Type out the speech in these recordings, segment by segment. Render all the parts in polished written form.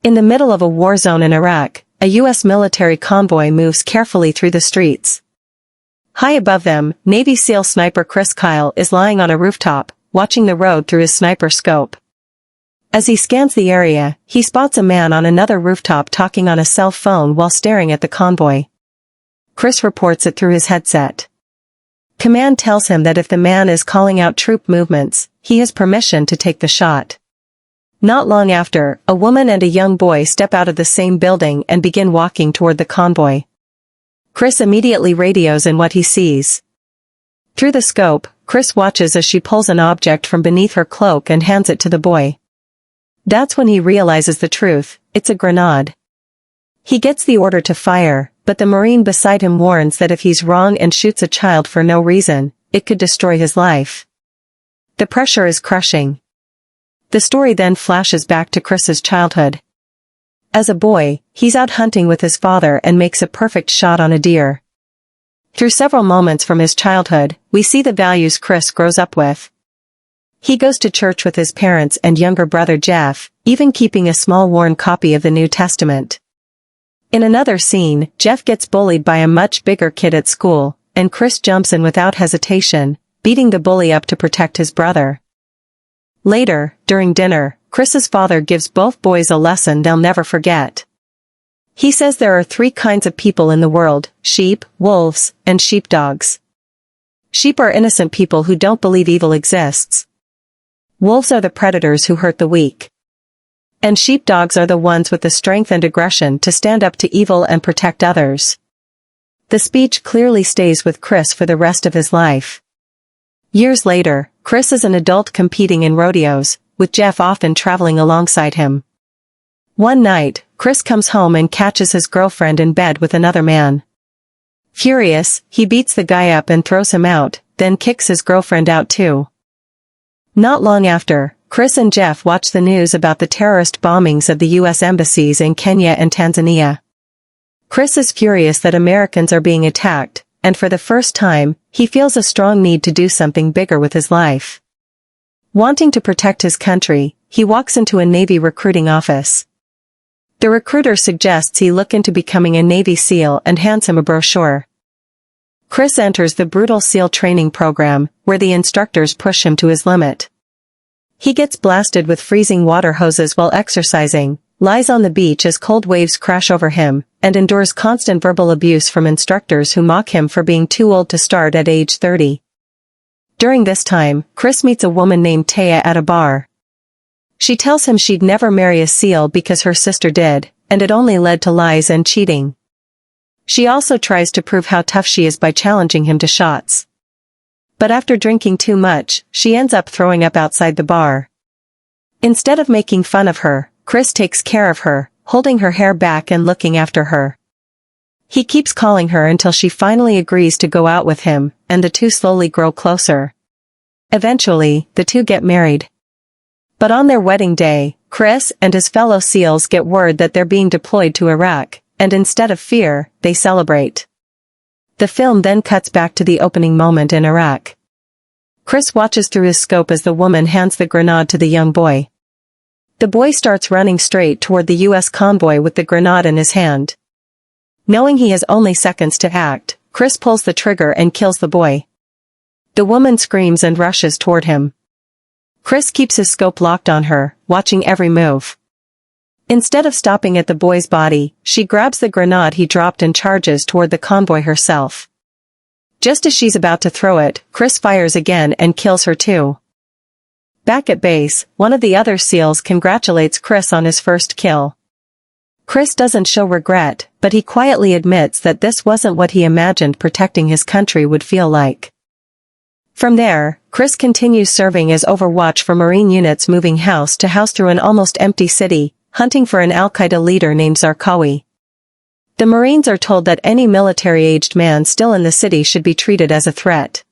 In the middle of a war zone in Iraq, a U.S. military convoy moves carefully through the streets. High above them, Navy SEAL sniper Chris Kyle is lying on a rooftop, watching the road through his sniper scope. As he scans the area, he spots a man on another rooftop talking on a cell phone while staring at the convoy. Chris reports it through his headset. Command tells him that if the man is calling out troop movements, he has permission to take the shot. Not long after, a woman and a young boy step out of the same building and begin walking toward the convoy. Chris immediately radios in what he sees. Through the scope, Chris watches as she pulls an object from beneath her cloak and hands it to the boy. That's when he realizes the truth, it's a grenade. He gets the order to fire, but the Marine beside him warns that if he's wrong and shoots a child for no reason, it could destroy his life. The pressure is crushing. The story then flashes back to Chris's childhood. As a boy, he's out hunting with his father and makes a perfect shot on a deer. Through several moments from his childhood, we see the values Chris grows up with. He goes to church with his parents and younger brother Jeff, even keeping a small worn copy of the New Testament. In another scene, Jeff gets bullied by a much bigger kid at school, and Chris jumps in without hesitation, beating the bully up to protect his brother. Later, during dinner, Chris's father gives both boys a lesson they'll never forget. He says there are 3 kinds of people in the world: sheep, wolves, and sheepdogs. Sheep are innocent people who don't believe evil exists. Wolves are the predators who hurt the weak. And sheepdogs are the ones with the strength and aggression to stand up to evil and protect others. The speech clearly stays with Chris for the rest of his life. Years later, Chris is an adult competing in rodeos, with Jeff often traveling alongside him. One night, Chris comes home and catches his girlfriend in bed with another man. Furious, he beats the guy up and throws him out, then kicks his girlfriend out too. Not long after, Chris and Jeff watch the news about the terrorist bombings of the U.S. embassies in Kenya and Tanzania. Chris is furious that Americans are being attacked, and for the first time, he feels a strong need to do something bigger with his life. Wanting to protect his country, he walks into a Navy recruiting office. The recruiter suggests he look into becoming a Navy SEAL and hands him a brochure. Chris enters the brutal SEAL training program, where the instructors push him to his limit. He gets blasted with freezing water hoses while exercising, lies on the beach as cold waves crash over him, and endures constant verbal abuse from instructors who mock him for being too old to start at age 30. During this time, Chris meets a woman named Taya at a bar. She tells him she'd never marry a SEAL because her sister did, and it only led to lies and cheating. She also tries to prove how tough she is by challenging him to shots. But after drinking too much, she ends up throwing up outside the bar. Instead of making fun of her, Chris takes care of her, holding her hair back and looking after her. He keeps calling her until she finally agrees to go out with him, and the two slowly grow closer. Eventually, the two get married. But on their wedding day, Chris and his fellow SEALs get word that they're being deployed to Iraq, and instead of fear, they celebrate. The film then cuts back to the opening moment in Iraq. Chris watches through his scope as the woman hands the grenade to the young boy. The boy starts running straight toward the U.S. convoy with the grenade in his hand. Knowing he has only seconds to act, Chris pulls the trigger and kills the boy. The woman screams and rushes toward him. Chris keeps his scope locked on her, watching every move. Instead of stopping at the boy's body, she grabs the grenade he dropped and charges toward the convoy herself. Just as she's about to throw it, Chris fires again and kills her too. Back at base, one of the other SEALs congratulates Chris on his first kill. Chris doesn't show regret, but he quietly admits that this wasn't what he imagined protecting his country would feel like. From there, Chris continues serving as Overwatch for Marine units moving house to house through an almost empty city, hunting for an Al-Qaeda leader named Zarqawi. The Marines are told that any military-aged man still in the city should be treated as a threat.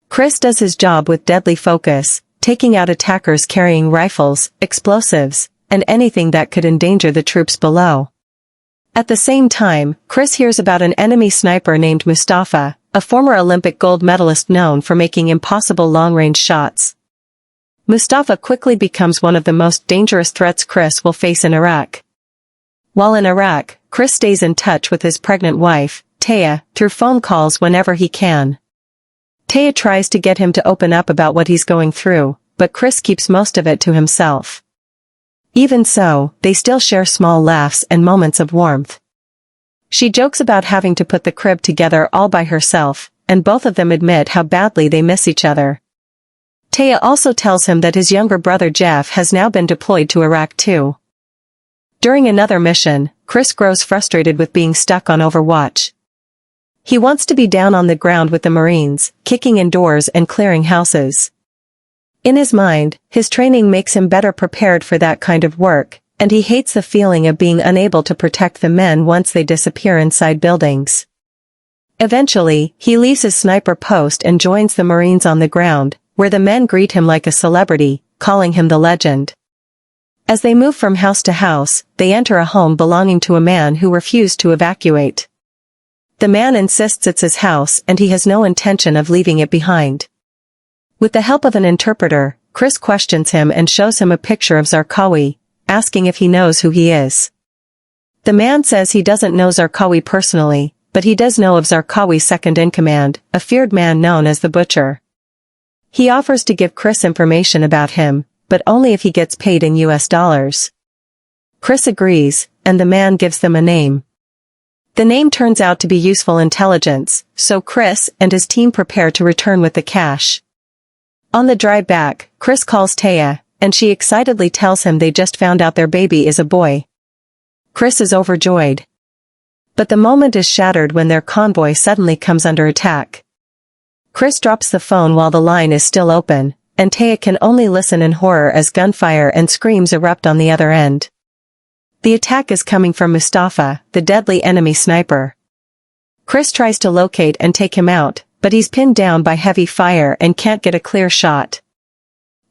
Chris does his job with deadly focus, taking out attackers carrying rifles, explosives, and anything that could endanger the troops below. At the same time, Chris hears about an enemy sniper named Mustafa, a former Olympic gold medalist known for making impossible long-range shots. Mustafa quickly becomes one of the most dangerous threats Chris will face in Iraq, While in Iraq, Chris stays in touch with his pregnant wife, Taya, through phone calls whenever he can. Taya tries to get him to open up about what he's going through, but Chris keeps most of it to himself. Even so, they still share small laughs and moments of warmth. She jokes about having to put the crib together all by herself, and both of them admit how badly they miss each other. Taya also tells him that his younger brother Jeff has now been deployed to Iraq too. During another mission, Chris grows frustrated with being stuck on Overwatch. He wants to be down on the ground with the Marines, kicking in doors and clearing houses. In his mind, his training makes him better prepared for that kind of work, and he hates the feeling of being unable to protect the men once they disappear inside buildings. Eventually, he leaves his sniper post and joins the Marines on the ground, where the men greet him like a celebrity, calling him the legend. As they move from house to house, they enter a home belonging to a man who refused to evacuate. The man insists it's his house and he has no intention of leaving it behind. With the help of an interpreter, Chris questions him and shows him a picture of Zarqawi, asking if he knows who he is. The man says he doesn't know Zarqawi personally, but he does know of Zarqawi's second-in-command, a feared man known as the Butcher. He offers to give Chris information about him, but only if he gets paid in US dollars. Chris agrees, and the man gives them a name. The name turns out to be useful intelligence, so Chris and his team prepare to return with the cash. On the drive back, Chris calls Taya, and she excitedly tells him they just found out their baby is a boy. Chris is overjoyed. But the moment is shattered when their convoy suddenly comes under attack. Chris drops the phone while the line is still open, and Taya can only listen in horror as gunfire and screams erupt on the other end. The attack is coming from Mustafa, the deadly enemy sniper. Chris tries to locate and take him out, but he's pinned down by heavy fire and can't get a clear shot.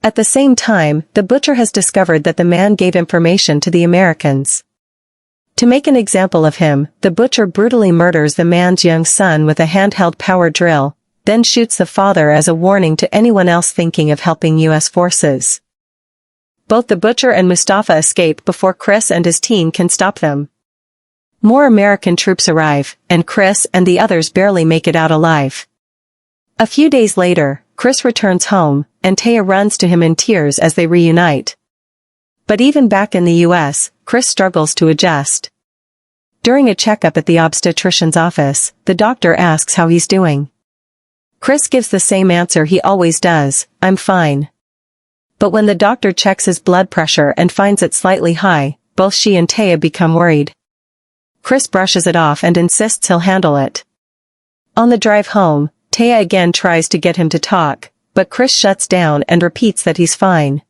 At the same time, the Butcher has discovered that the man gave information to the Americans. To make an example of him, the Butcher brutally murders the man's young son with a handheld power drill, then shoots the father as a warning to anyone else thinking of helping US forces. Both the Butcher and Mustafa escape before Chris and his team can stop them. More American troops arrive, and Chris and the others barely make it out alive. A few days later, Chris returns home, and Taya runs to him in tears as they reunite. But even back in the US, Chris struggles to adjust. During a checkup at the obstetrician's office, the doctor asks how he's doing. Chris gives the same answer he always does, "I'm fine." But when the doctor checks his blood pressure and finds it slightly high, both she and Taya become worried. Chris brushes it off and insists he'll handle it. On the drive home, Taya again tries to get him to talk, but Chris shuts down and repeats that he's fine.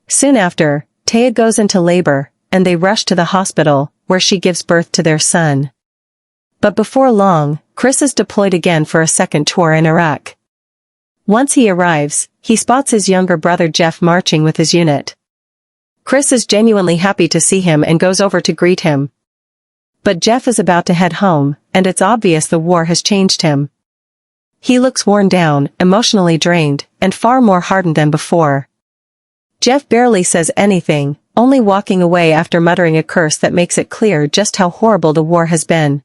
Soon after, Taya goes into labor, and they rush to the hospital, where she gives birth to their son. But before long, Chris is deployed again for a second tour in Iraq. Once he arrives, he spots his younger brother Jeff marching with his unit. Chris is genuinely happy to see him and goes over to greet him. But Jeff is about to head home, and it's obvious the war has changed him. He looks worn down, emotionally drained, and far more hardened than before. Jeff barely says anything, only walking away after muttering a curse that makes it clear just how horrible the war has been.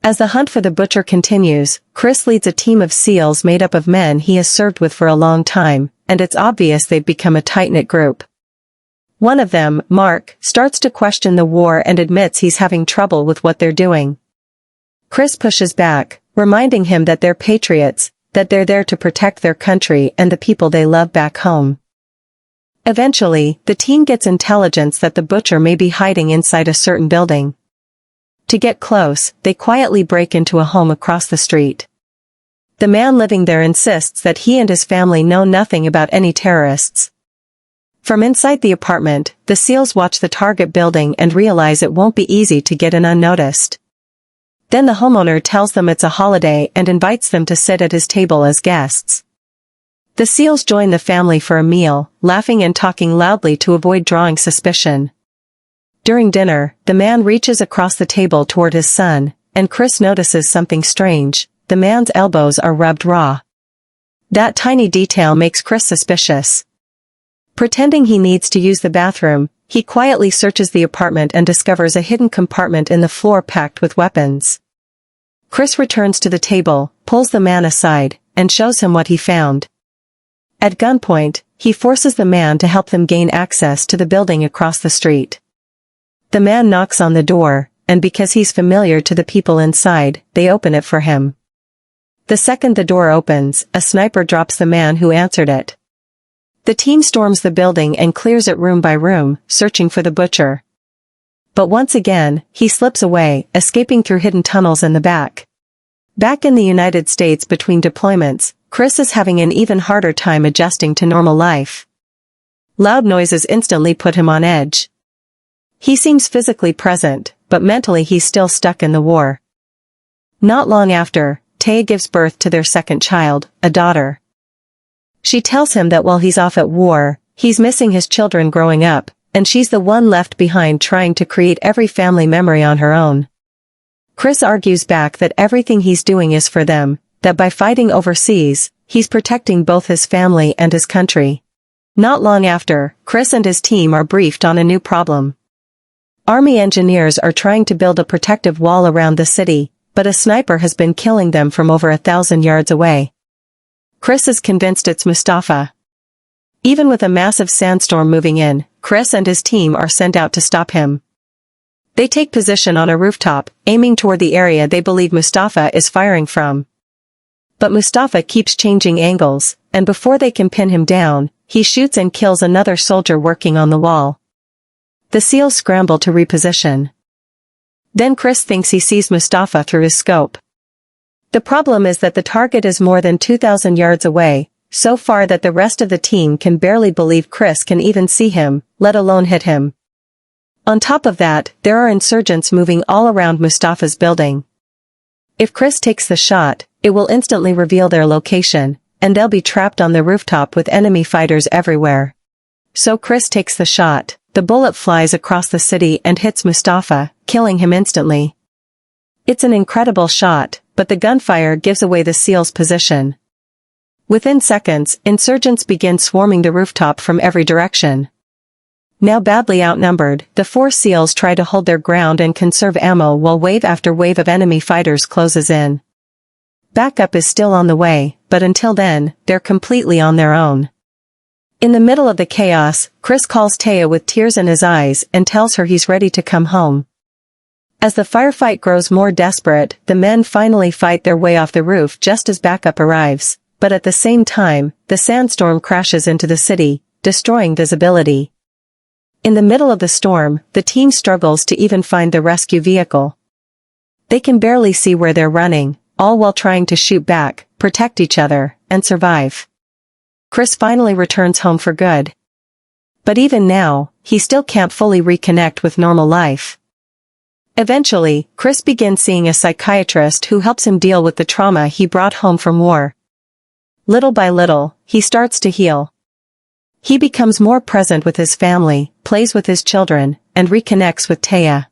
As the hunt for the Butcher continues, Chris leads a team of SEALs made up of men he has served with for a long time, and it's obvious they've become a tight-knit group. One of them, Mark, starts to question the war and admits he's having trouble with what they're doing. Chris pushes back, reminding him that they're patriots, that they're there to protect their country and the people they love back home. Eventually, the team gets intelligence that the Butcher may be hiding inside a certain building. To get close, they quietly break into a home across the street. The man living there insists that he and his family know nothing about any terrorists. From inside the apartment, the SEALs watch the target building and realize it won't be easy to get in unnoticed. Then the homeowner tells them it's a holiday and invites them to sit at his table as guests. The SEALs join the family for a meal, laughing and talking loudly to avoid drawing suspicion. During dinner, the man reaches across the table toward his son, and Chris notices something strange: the man's elbows are rubbed raw. That tiny detail makes Chris suspicious. Pretending he needs to use the bathroom, he quietly searches the apartment and discovers a hidden compartment in the floor packed with weapons. Chris returns to the table, pulls the man aside, and shows him what he found. At gunpoint, he forces the man to help them gain access to the building across the street. The man knocks on the door, and because he's familiar to the people inside, they open it for him. The second the door opens, a sniper drops the man who answered it. The team storms the building and clears it room by room, searching for the butcher. But once again, he slips away, escaping through hidden tunnels in the back. Back in the United States between deployments, Chris is having an even harder time adjusting to normal life. Loud noises instantly put him on edge. He seems physically present, but mentally he's still stuck in the war. Not long after, Taya gives birth to their second child, a daughter. She tells him that while he's off at war, he's missing his children growing up, and she's the one left behind trying to create every family memory on her own. Chris argues back that everything he's doing is for them, that by fighting overseas, he's protecting both his family and his country. Not long after, Chris and his team are briefed on a new problem. Army engineers are trying to build a protective wall around the city, but a sniper has been killing them from over 1,000 yards away. Chris is convinced it's Mustafa. Even with a massive sandstorm moving in, Chris and his team are sent out to stop him. They take position on a rooftop, aiming toward the area they believe Mustafa is firing from. But Mustafa keeps changing angles, and before they can pin him down, he shoots and kills another soldier working on the wall. The SEALs scramble to reposition. Then Chris thinks he sees Mustafa through his scope. The problem is that the target is more than 2,000 yards away, so far that the rest of the team can barely believe Chris can even see him, let alone hit him. On top of that, there are insurgents moving all around Mustafa's building. If Chris takes the shot, it will instantly reveal their location, and they'll be trapped on the rooftop with enemy fighters everywhere. So Chris takes the shot. The bullet flies across the city and hits Mustafa, killing him instantly. It's an incredible shot, but the gunfire gives away the SEALs' position. Within seconds, insurgents begin swarming the rooftop from every direction. Now badly outnumbered, the 4 SEALs try to hold their ground and conserve ammo while wave after wave of enemy fighters closes in. Backup is still on the way, but until then, they're completely on their own. In the middle of the chaos, Chris calls Taya with tears in his eyes and tells her he's ready to come home. As the firefight grows more desperate, the men finally fight their way off the roof just as backup arrives, but at the same time, the sandstorm crashes into the city, destroying visibility. In the middle of the storm, the team struggles to even find the rescue vehicle. They can barely see where they're running, all while trying to shoot back, protect each other, and survive. Chris finally returns home for good. But even now, he still can't fully reconnect with normal life. Eventually, Chris begins seeing a psychiatrist who helps him deal with the trauma he brought home from war. Little by little, he starts to heal. He becomes more present with his family, plays with his children, and reconnects with Taya.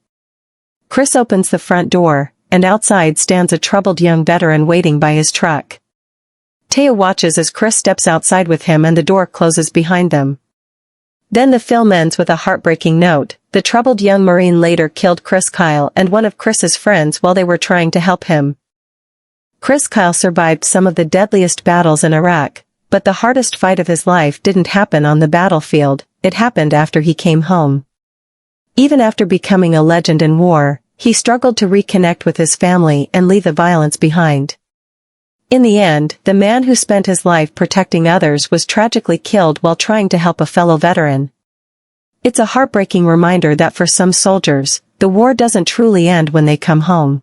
Chris opens the front door, and outside stands a troubled young veteran waiting by his truck. Taya watches as Chris steps outside with him and the door closes behind them. Then the film ends with a heartbreaking note. The troubled young Marine later killed Chris Kyle and one of Chris's friends while they were trying to help him. Chris Kyle survived some of the deadliest battles in Iraq, but the hardest fight of his life didn't happen on the battlefield, it happened after he came home. Even after becoming a legend in war, he struggled to reconnect with his family and leave the violence behind. In the end, the man who spent his life protecting others was tragically killed while trying to help a fellow veteran. It's a heartbreaking reminder that for some soldiers, the war doesn't truly end when they come home.